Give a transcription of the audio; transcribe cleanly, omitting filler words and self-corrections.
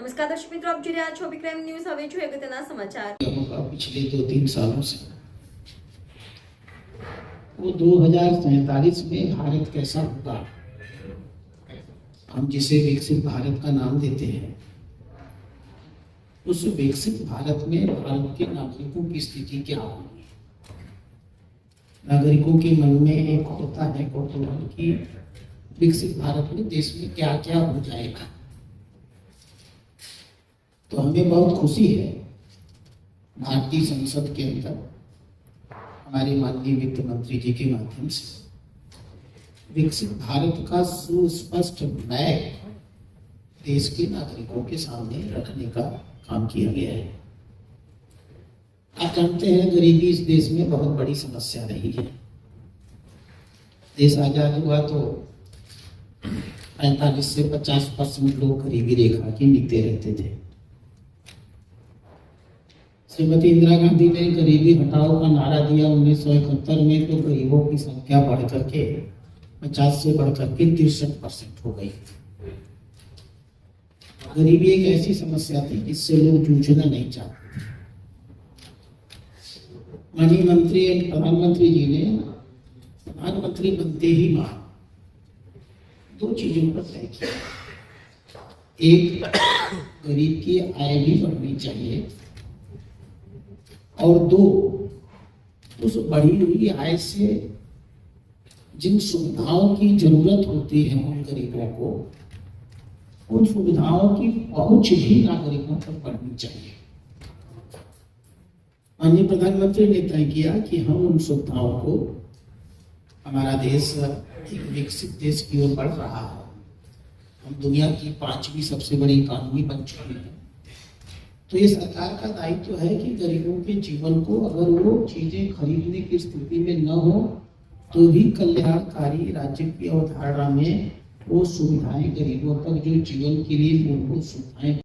નમસ્કાર દર્શક મિત્રો, આપ જોઈ રહ્યા છો વિક્રમ ન્યૂઝ। હવે જોઈએ અગત્યના સમાચાર। पिछले 2-3 सालों से वो 2047 में भारत कैसा होगा, हम जिसे विकसित भारत का नाम देते हैं, उस विकसित भारत में भारत के नागरिकों की स्थिति क्या होगी। नागरिकों के मन में एक होता है कौतूहल कि विकसित भारत में देश में क्या क्या हो जाएगा। तो हमें बहुत खुशी है, भारतीय संसद के अंदर हमारे माननीय वित्त मंत्री जी के माध्यम से विकसित भारत का सुस्पष्ट मैप देश के नागरिकों के सामने रखने का काम किया गया है। आप जानते हैं, गरीबी इस देश में बहुत बड़ी समस्या रही है। देश आजाद हुआ तो 45 से 50% लोग गरीबी रेखा के नीचे रहते थे। श्रीमती इंदिरा गांधी ने गरीबी हटाओ का नारा दिया 1971 में, तो गरीबों की संख्या बढ़कर के 50 से बढ़कर के 63% हो गई। गरीबी एक ऐसी समस्या थी जिससे लोग जूझना नहीं चाहते। माननीय मंत्री एवं प्रधानमंत्री जी ने प्रधानमंत्री बनते ही बाद 2 चीजों पर तय किया। एक, गरीब की आय भी बढ़नी चाहिए, और 2, उस बढ़ी हुई आय से जिन सुविधाओं की जरूरत होती है उन गरीबों को, उन सुविधाओं की पहुंच भी नागरिकों तक बढ़नी चाहिए। माननीय प्रधानमंत्री ने तय किया कि हम उन सुविधाओं को, हमारा देश एक विकसित देश की ओर बढ़ रहा है, हम दुनिया की 5वीं सबसे बड़ी इकॉनमी बन चुके हैं। तो ये सरकार का दायित्व है कि गरीबों के जीवन को, अगर वो चीजें खरीदने की स्थिति में न हो तो भी कल्याणकारी राज्य की अवधारणा में वो सुविधाएं गरीबों तक, जो जीवन के लिए मूलभूत सुविधाएं